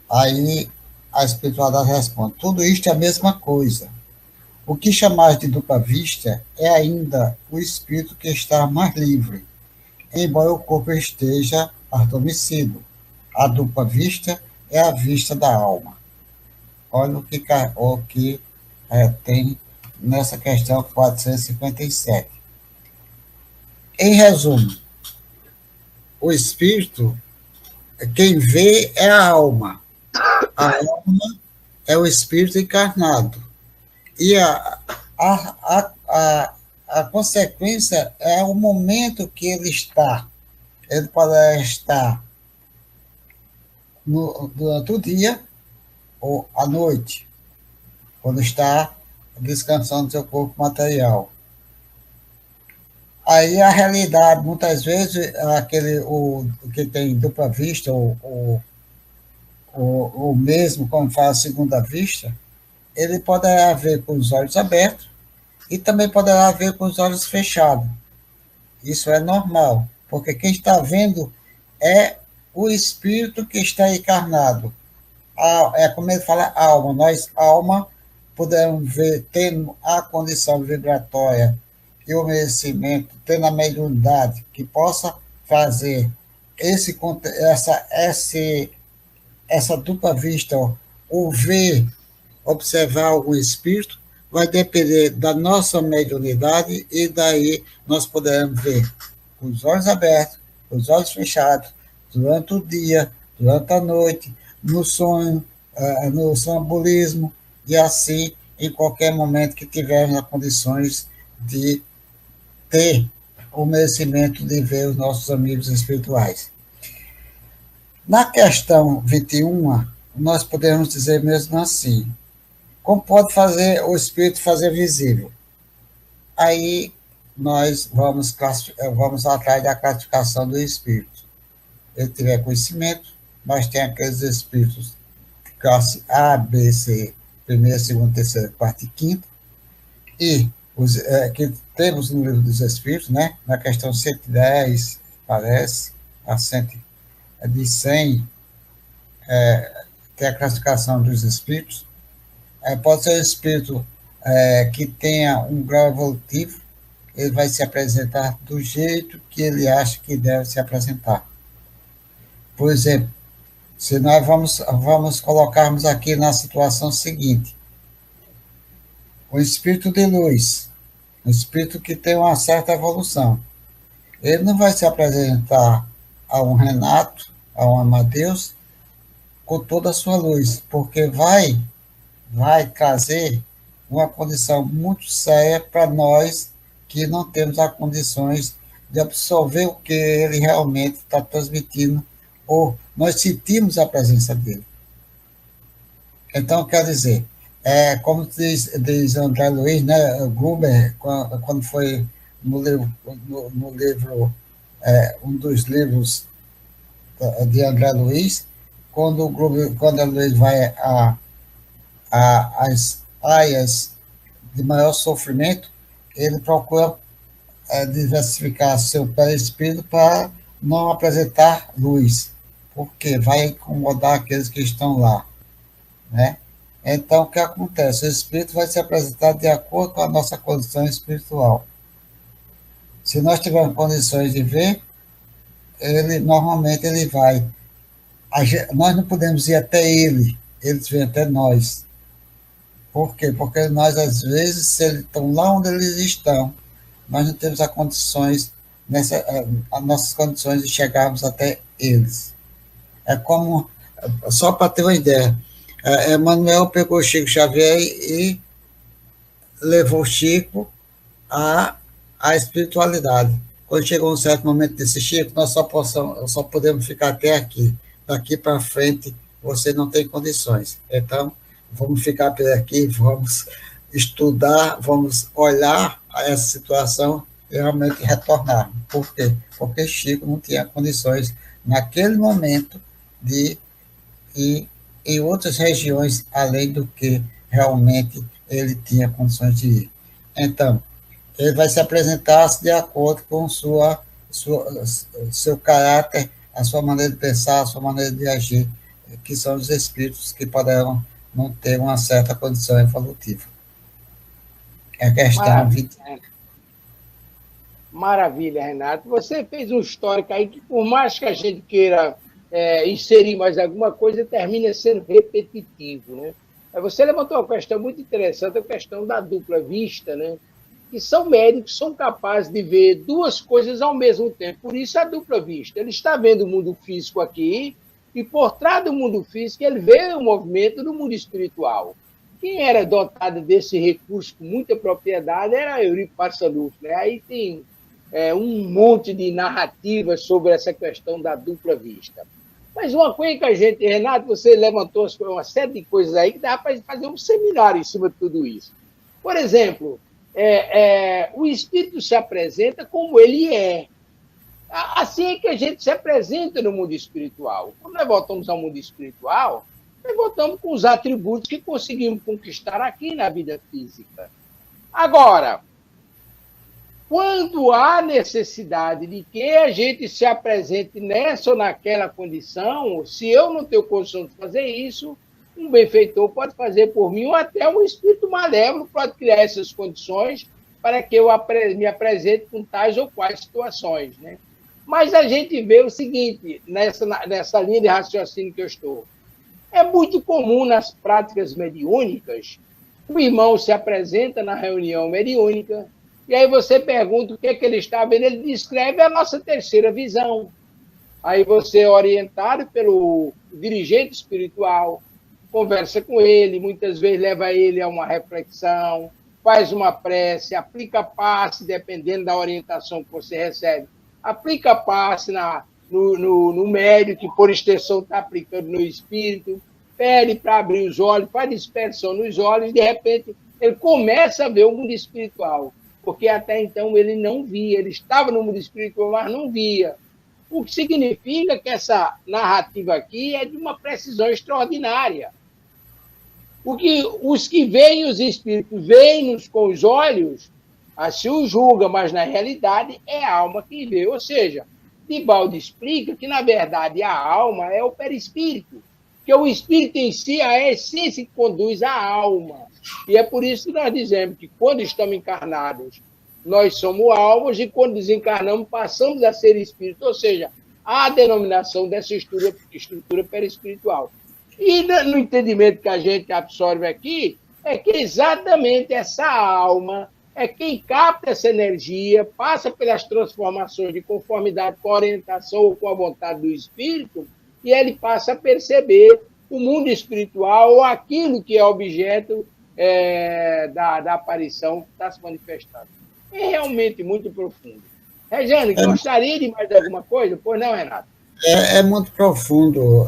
Aí a espiritualidade responde: tudo isto é a mesma coisa. O que chamais de dupla vista é ainda o espírito que está mais livre, embora o corpo esteja adormecido. A dupla vista é a vista da alma. Olha o que tem nessa questão 457. Em resumo, o espírito, quem vê é a alma. A alma é o espírito encarnado. E a consequência é o momento que ele está. Ele pode estar durante o dia ou à noite, quando está descansando seu corpo material. Aí a realidade, muitas vezes, o que tem dupla vista, ou mesmo, como fala, segunda vista, ele poderá ver com os olhos abertos e também poderá ver com os olhos fechados. Isso é normal, porque quem está vendo é o espírito que está encarnado. É como ele fala, alma. Nós, alma, podemos ver, tendo a condição vibratória e o merecimento, tendo a mediunidade que possa fazer essa dupla vista, o ver, observar o espírito, vai depender da nossa mediunidade, e daí nós poderemos ver com os olhos abertos, com os olhos fechados, durante o dia, durante a noite, no sonho, no sonambulismo, e assim, em qualquer momento que tivermos as condições de ter o merecimento de ver os nossos amigos espirituais. Na questão 21, nós podemos dizer mesmo assim: como pode fazer o espírito fazer visível? Aí nós vamos atrás da classificação do espírito. Ele tiver conhecimento, mas tem aqueles espíritos classe A, B, C, primeira, segunda, terceira, quarta e quinta, e os que temos no Livro dos Espíritos, né? Na questão 110, parece, de 100, tem a classificação dos espíritos. Pode ser um espírito que tenha um grau evolutivo, ele vai se apresentar do jeito que ele acha que deve se apresentar. Por exemplo, se nós vamos colocarmos aqui na situação seguinte: o espírito de luz, um espírito que tem uma certa evolução, ele não vai se apresentar a um Renato, a um Amadeus, com toda a sua luz, porque vai trazer uma condição muito séria para nós que não temos as condições de absorver o que ele realmente está transmitindo, ou nós sentimos a presença dele. Então, quer dizer, como diz André Luiz, né, Gruber, quando foi no livro, um dos livros de André Luiz, quando André Luiz vai às áreas de maior sofrimento, ele procura diversificar seu perispírito para não apresentar luz, porque vai incomodar aqueles que estão lá, né? Então, o que acontece? O espírito vai se apresentar de acordo com a nossa condição espiritual. Se nós tivermos condições de ver, normalmente ele vai. Nós não podemos ir até ele, eles vêm até nós. Por quê? Porque nós, às vezes, se eles estão lá onde eles estão, nós não temos as nossas condições de chegarmos até eles. É como, só para ter uma ideia, Emmanuel pegou Chico Xavier e levou Chico à espiritualidade. Quando chegou um certo momento desse Chico, nós só podemos ficar até aqui. Daqui para frente, você não tem condições. Então, vamos ficar por aqui, vamos estudar, vamos olhar a essa situação e realmente retornar. Por quê? Porque Chico não tinha condições, naquele momento, de ir em outras regiões, além do que realmente ele tinha condições de ir. Então, ele vai se apresentar de acordo com seu caráter, a sua maneira de pensar, a sua maneira de agir, que são os espíritos que poderão não ter uma certa condição evolutiva. É a questão 20. Maravilha, Renato. Você fez um histórico aí que, por mais que a gente queira inserir mais alguma coisa, termina sendo repetitivo, né? Você levantou uma questão muito interessante, a questão da dupla vista, né? Que são médicos que são capazes de ver duas coisas ao mesmo tempo. Por isso a dupla vista. Ele está vendo o mundo físico aqui e por trás do mundo físico ele vê o movimento do mundo espiritual. Quem era dotado desse recurso com muita propriedade era Eurico Barçanufo, né? Aí tem um monte de narrativas sobre essa questão da dupla vista. Mas uma coisa que a gente, Renato, você levantou uma série de coisas aí que dá para fazer um seminário em cima de tudo isso. Por exemplo, o espírito se apresenta como ele é. Assim é que a gente se apresenta no mundo espiritual. Quando nós voltamos ao mundo espiritual, nós voltamos com os atributos que conseguimos conquistar aqui na vida física. Agora, quando há necessidade de que a gente se apresente nessa ou naquela condição, se eu não tenho condição de fazer isso, um benfeitor pode fazer por mim, ou até um espírito malévolo pode criar essas condições para que eu me apresente com tais ou quais situações, né? Mas a gente vê o seguinte, nessa linha de raciocínio que eu estou. É muito comum nas práticas mediúnicas, o irmão se apresenta na reunião mediúnica, e aí você pergunta o que ele está vendo, ele descreve a nossa terceira visão. Aí você é orientado pelo dirigente espiritual, conversa com ele, muitas vezes leva ele a uma reflexão, faz uma prece, aplica passe, dependendo da orientação que você recebe. Aplica passe no médium, que por extensão está aplicando no espírito, pede para abrir os olhos, faz dispersão nos olhos, e de repente ele começa a ver o mundo espiritual, porque até então ele não via, ele estava no mundo espiritual, mas não via. O que significa que essa narrativa aqui é de uma precisão extraordinária. Os que veem os espíritos, veem-nos com os olhos, assim o julga, mas na realidade é a alma que vê. Ou seja, Divaldo explica que, na verdade, a alma é o perispírito, que o espírito em si é a essência que conduz a alma. E é por isso que nós dizemos que, quando estamos encarnados, nós somos almas, e quando desencarnamos, passamos a ser espírito, ou seja, a denominação dessa estrutura perispiritual. E no entendimento que a gente absorve aqui, é que exatamente essa alma é quem capta essa energia, passa pelas transformações de conformidade com a orientação ou com a vontade do espírito, e ele passa a perceber o mundo espiritual ou aquilo que é objeto da aparição que está se manifestando. É realmente muito profundo. Regiane, gostaria de mais alguma coisa? Pois não, Renato? É muito profundo,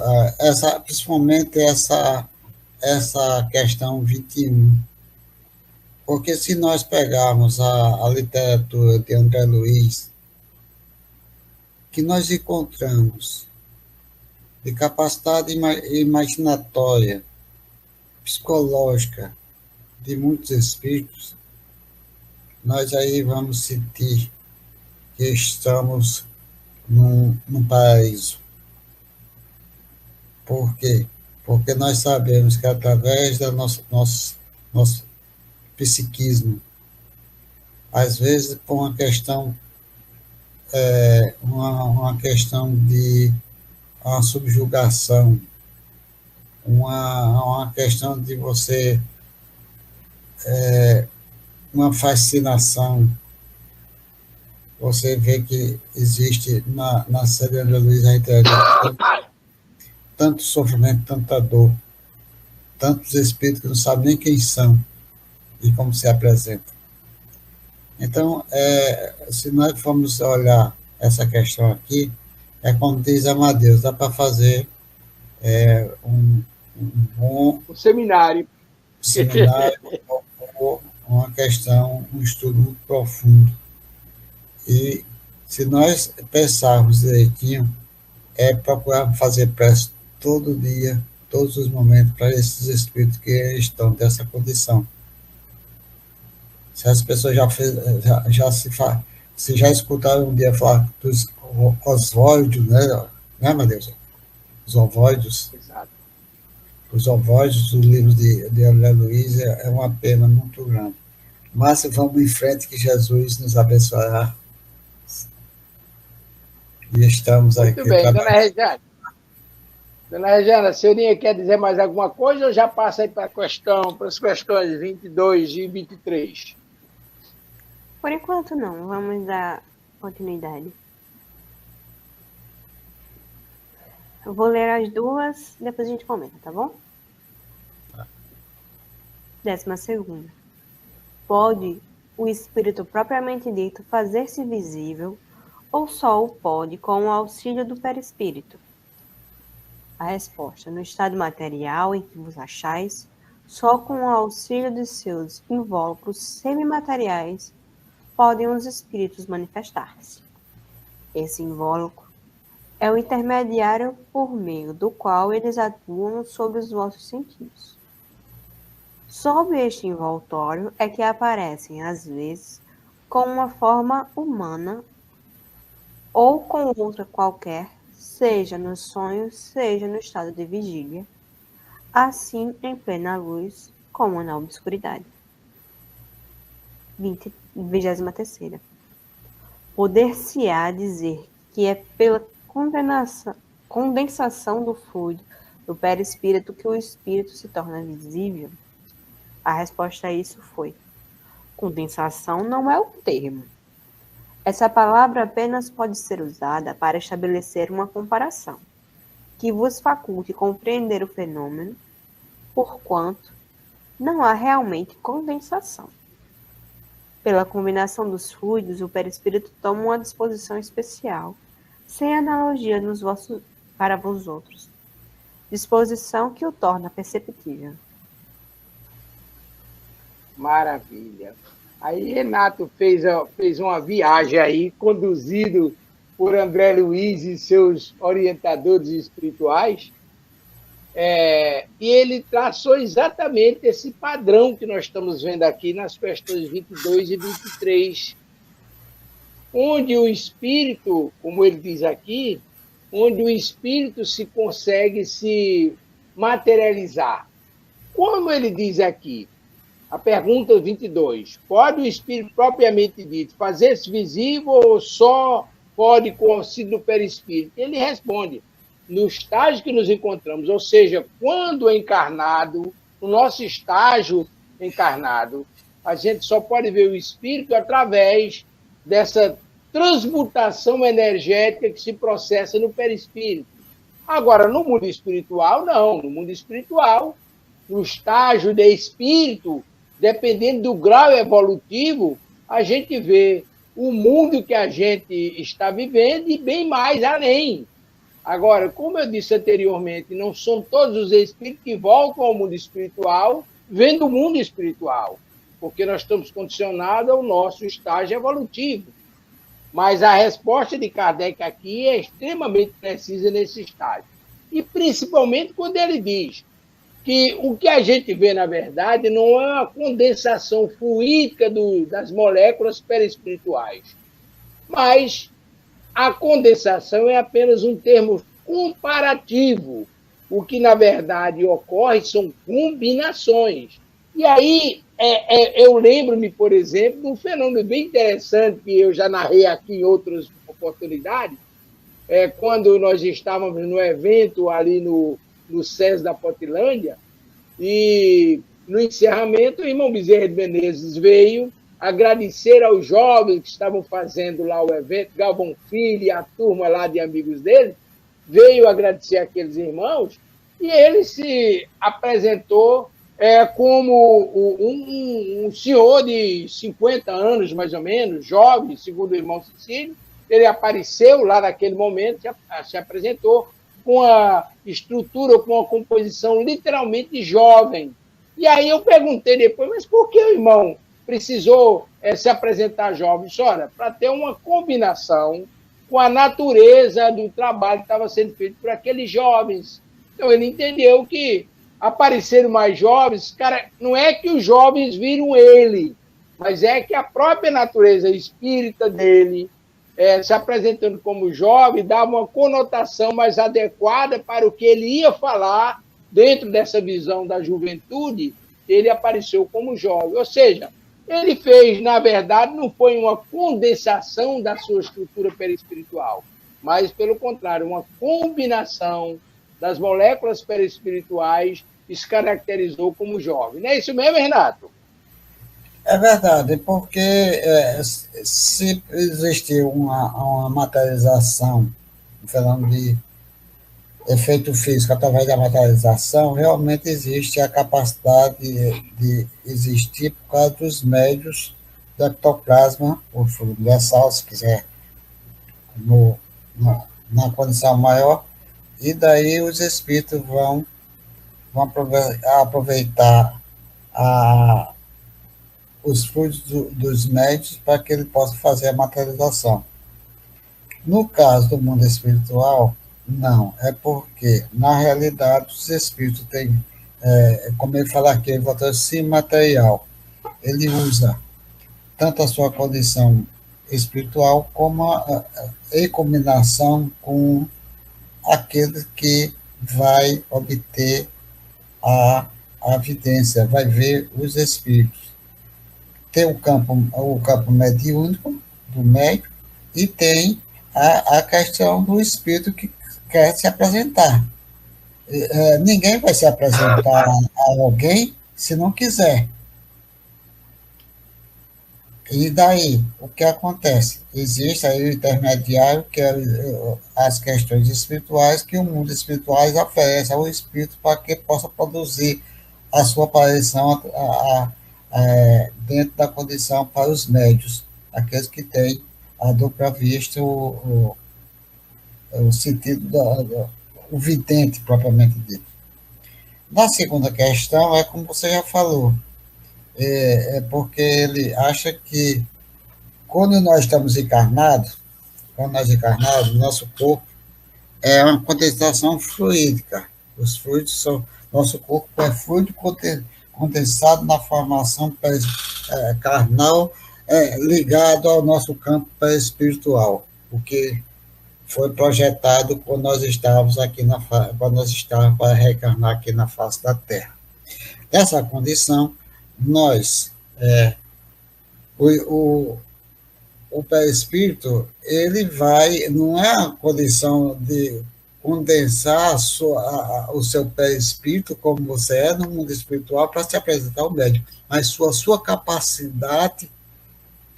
principalmente essa questão 21. Porque se nós pegarmos a literatura de André Luiz, que nós encontramos de capacidade imaginatória, psicológica de muitos espíritos, nós aí vamos sentir que estamos num paraíso. Por quê? Porque nós sabemos que através do nosso psiquismo, às vezes por uma questão uma questão de uma subjugação, uma questão de você, uma fascinação. Você vê que existe na série André Luiz, a gente tanto sofrimento, tanta dor, tantos espíritos que não sabem nem quem são e como se apresentam. Então, se nós formos olhar essa questão aqui, como diz Amadeus, dá para fazer um bom seminário, ou uma questão, um estudo muito profundo. E se nós pensarmos direitinho, procurar fazer prece todo dia, todos os momentos, para esses espíritos que estão dessa condição. Se as pessoas se já escutaram um dia falar dos osvóides, né, meu Deus? Os ovoides. Exato. Os ovoides dos livros de André Luiz é uma pena muito grande. Mas vamos em frente, que Jesus nos abençoará. E estamos aqui. Muito bem, dona Regiane. Dona Regiane, a senhorinha quer dizer mais alguma coisa ou já passa aí para as questões 22 e 23? Por enquanto, não. Vamos dar continuidade. Eu vou ler as duas, depois a gente comenta, tá bom? 12ª. Pode o espírito propriamente dito fazer-se visível ou só o pode com o auxílio do perispírito? A resposta: no estado material em que vos achais, só com o auxílio de seus invólucros semimateriais podem os espíritos manifestar-se. Esse invólucro é o intermediário por meio do qual eles atuam sobre os vossos sentidos. Sob este envoltório é que aparecem, às vezes, com uma forma humana ou com outra qualquer, seja nos sonhos, seja no estado de vigília, assim em plena luz como na obscuridade. 23ª. Poder-se-á dizer que é pela condensação do fluido do perispírito que o espírito se torna visível? A resposta a isso foi: condensação não é o termo. Essa palavra apenas pode ser usada para estabelecer uma comparação que vos faculte compreender o fenômeno, porquanto não há realmente condensação. Pela combinação dos fluidos, o perispírito toma uma disposição especial, sem analogia para vós outros, disposição que o torna perceptível. Maravilha. Aí Renato fez uma viagem aí, conduzido por André Luiz e seus orientadores espirituais, e ele traçou exatamente esse padrão que nós estamos vendo aqui nas questões 22 e 23, onde o espírito, como ele diz aqui, onde o espírito se consegue se materializar. Como ele diz aqui, a pergunta 22, pode o espírito propriamente dito fazer-se visível ou só pode com o auxílio do perispírito? Ele responde: no estágio que nos encontramos, ou seja, quando encarnado, no nosso estágio encarnado, a gente só pode ver o espírito através dessa transmutação energética que se processa no perispírito. Agora, no mundo espiritual, não. No mundo espiritual, no estágio de espírito, dependendo do grau evolutivo, a gente vê o mundo que a gente está vivendo e bem mais além. Agora, como eu disse anteriormente, não são todos os espíritos que voltam ao mundo espiritual vendo o mundo espiritual, porque nós estamos condicionados ao nosso estágio evolutivo. Mas a resposta de Kardec aqui é extremamente precisa nesse estágio. E principalmente quando ele diz que o que a gente vê, na verdade, não é uma condensação fluídica das moléculas perispirituais, mas a condensação é apenas um termo comparativo. O que, na verdade, ocorre são combinações. E aí, eu lembro-me, por exemplo, de um fenômeno bem interessante que eu já narrei aqui em outras oportunidade, quando nós estávamos no evento ali no SES da Potilândia, e no encerramento, o irmão Bezerra de Menezes veio agradecer aos jovens que estavam fazendo lá o evento, Galvão Filho e a turma lá de amigos dele, veio agradecer aqueles irmãos, e ele se apresentou como um senhor de 50 anos, mais ou menos, jovem, segundo o irmão Cecílio. Ele apareceu lá naquele momento, se apresentou com a estrutura, com a composição literalmente jovem. E aí eu perguntei depois, mas por que o irmão precisou se apresentar jovem? Senhora, para ter uma combinação com a natureza do trabalho que estava sendo feito por aqueles jovens. Então ele entendeu que apareceram mais jovens, cara, não é que os jovens viram ele, mas é que a própria natureza espírita dele, se apresentando como jovem, dava uma conotação mais adequada para o que ele ia falar dentro dessa visão da juventude. Ele apareceu como jovem. Ou seja, ele fez, na verdade, não foi uma condensação da sua estrutura perispiritual, mas, pelo contrário, uma combinação das moléculas perispirituais que se caracterizou como jovem. Não é isso mesmo, Renato? É verdade, porque se existir uma materialização, falando de efeito físico através da materialização, realmente existe a capacidade de existir por causa dos médios do ectoplasma, o fluido universal, se quiser, na condição maior, e daí os espíritos vão aproveitar os fluidos dos médios para que ele possa fazer a materialização. No caso do mundo espiritual, não, é porque, na realidade, os espíritos têm, como ele fala aqui, ele volta assim, material. Ele usa tanto a sua condição espiritual como em combinação com aquele que vai obter a evidência, vai ver os espíritos. Tem o campo mediúnico do médium e tem a questão do espírito que quer se apresentar. Ninguém vai se apresentar a alguém se não quiser. E daí, o que acontece? Existe aí o intermediário, que é as questões espirituais, que o mundo espiritual oferece ao espírito para que possa produzir a sua aparição dentro da condição para os médios, aqueles que têm a dupla vista, o sentido, o vidente propriamente dito. Na segunda questão, é como você já falou, porque ele acha que quando nós estamos encarnados, nosso corpo é uma condensação fluídica. Os fluidos são, nosso corpo é fluido condensado na formação carnal, ligado ao nosso campo espiritual, o que foi projetado quando nós estávamos aqui quando nós estávamos para reencarnar aqui na face da Terra. Nessa condição, nós, o perispírito, ele vai, não é a condição de condensar o seu perispírito, como você é no mundo espiritual, para se apresentar ao médium, mas sua capacidade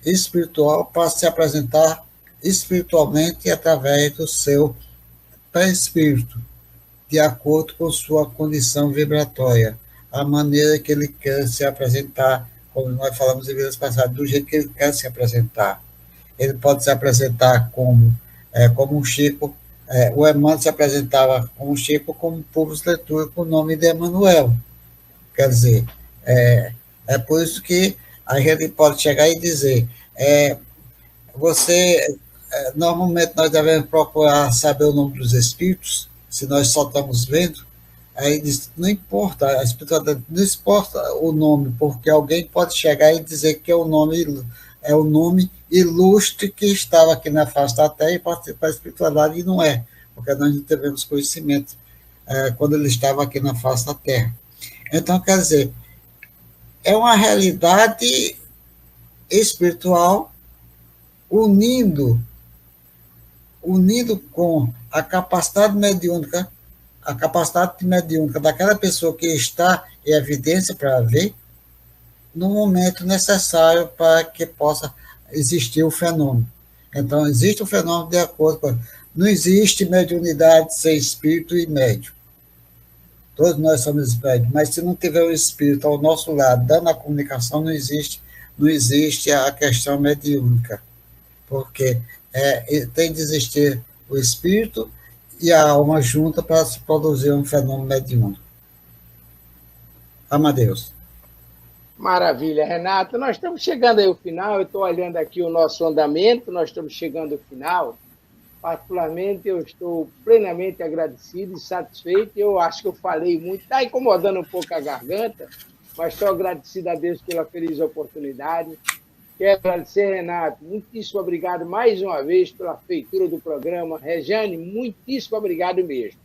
espiritual para se apresentar espiritualmente através do seu perispírito, de acordo com sua condição vibratória, a maneira que ele quer se apresentar, como nós falamos em vidas passadas, do jeito que ele quer se apresentar. Ele pode se apresentar como um Chico, o Emmanuel se apresentava como Chico, como Publius Leitura, com o nome de Emanuel. Quer dizer, por isso que a gente pode chegar e dizer, normalmente nós devemos procurar saber o nome dos espíritos, se nós só estamos vendo. Aí diz, não importa, a espiritualidade não importa o nome, porque alguém pode chegar e dizer que é o nome ilustre que estava aqui na face da Terra e participar da espiritualidade, e não é, porque nós não tivemos conhecimento quando ele estava aqui na face da Terra. Então, quer dizer, é uma realidade espiritual unindo unido com a capacidade mediúnica daquela pessoa que está em evidência para ver, no momento necessário para que possa existir o fenômeno. Então, existe o fenômeno de acordo com... Não existe mediunidade sem espírito e médium. Todos nós somos médios, mas se não tiver o espírito ao nosso lado, dando a comunicação, não existe a questão mediúnica, porque tem de existir o espírito e a alma junta para se produzir um fenômeno mediúnico. Amadeus. Maravilha, Renato. Nós estamos chegando aí ao final, eu estou olhando aqui o nosso andamento, nós estamos chegando ao final. Particularmente, eu estou plenamente agradecido e satisfeito. Eu acho que eu falei muito, está incomodando um pouco a garganta, mas estou agradecido a Deus pela feliz oportunidade. Quero agradecer, Renato, muitíssimo obrigado mais uma vez pela feitura do programa. Rejane, muitíssimo obrigado mesmo.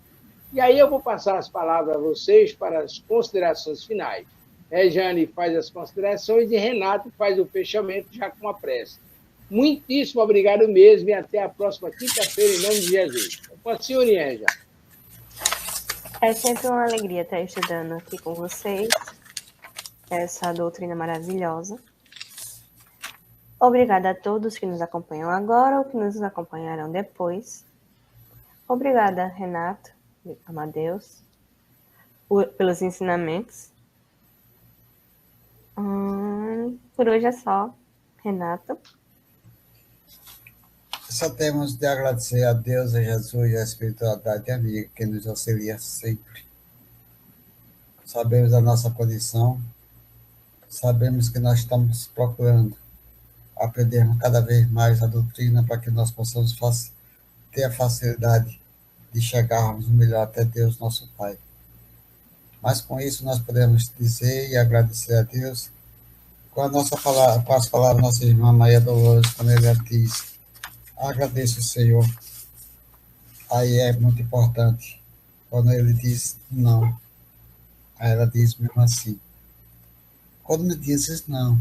E aí eu vou passar as palavras a vocês para as considerações finais. Rejane faz as considerações e Renato faz o fechamento já com a prece. Muitíssimo obrigado mesmo e até a próxima quinta-feira, em nome de Jesus. Pode se unir, Rejane. É sempre uma alegria estar estudando aqui com vocês essa doutrina maravilhosa. Obrigada a todos que nos acompanham agora ou que nos acompanharão depois. Obrigada, Renato, Amadeus, pelos ensinamentos. Por hoje é só, Renato. Só temos de agradecer a Deus, a Jesus e a espiritualidade amiga que nos auxilia sempre. Sabemos a nossa condição, sabemos que nós estamos procurando aprender cada vez mais a doutrina para que nós possamos ter a facilidade de chegarmos melhor até Deus, nosso Pai. Mas com isso nós podemos dizer e agradecer a Deus com as palavras da nossa irmã Maria Dolores, quando ela diz: agradeço, Senhor. Aí é muito importante. Quando ele diz não, aí ela diz mesmo assim. Quando me dizes não,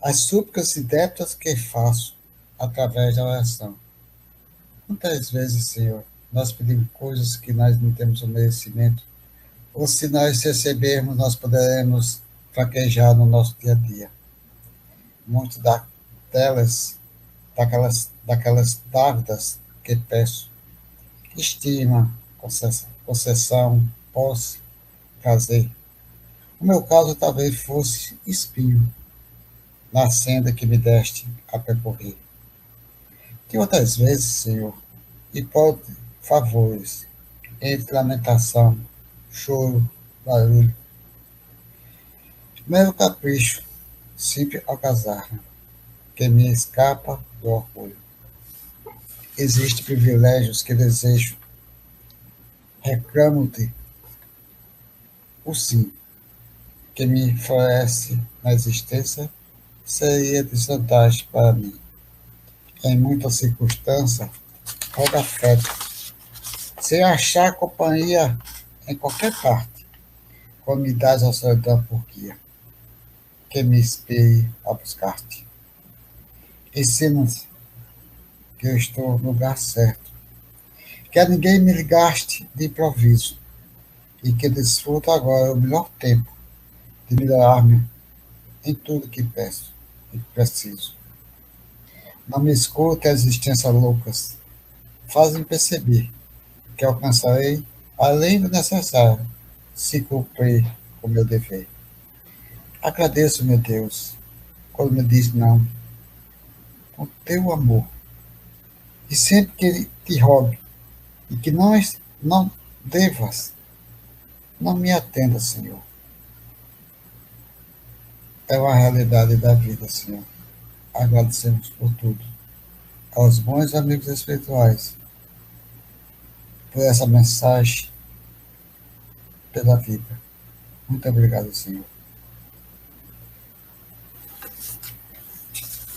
as súplicas e débitos que faço através da oração. Muitas vezes, Senhor, nós pedimos coisas que nós não temos o merecimento, ou se nós recebermos, nós poderemos fraquejar no nosso dia a dia. Muito daquelas dávidas que peço, estima, concessão, posse, prazer. O meu caso talvez fosse espinho na senda que me deste a percorrer. Que outras vezes, Senhor, e por favores, entre lamentação, choro, barulho, mero capricho, sempre alcazarra, que me escapa do orgulho. Existem privilégios que desejo, reclamo-te o sim, que me floresce na existência, seria desvantagem para mim. Em muitas circunstâncias, rogo afeto. Se achar companhia em qualquer parte, como me dás a solidão por guia, que me inspire a buscar-te. Ensina-me que eu estou no lugar certo, que a ninguém me ligaste de improviso, e que desfruto agora o melhor tempo de melhorar-me em tudo que peço e preciso. Não me escute as existências loucas, fazem perceber que alcançarei além do necessário, se cumprir o meu dever. Agradeço, meu Deus, quando me diz não, com teu amor, e sempre que te rogo, e que não devas, não me atenda, Senhor. É uma realidade da vida, Senhor. Agradecemos por tudo. Aos bons amigos espirituais, por essa mensagem, pela vida. Muito obrigado, Senhor.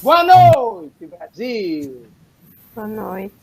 Boa noite, Brasil! Boa noite.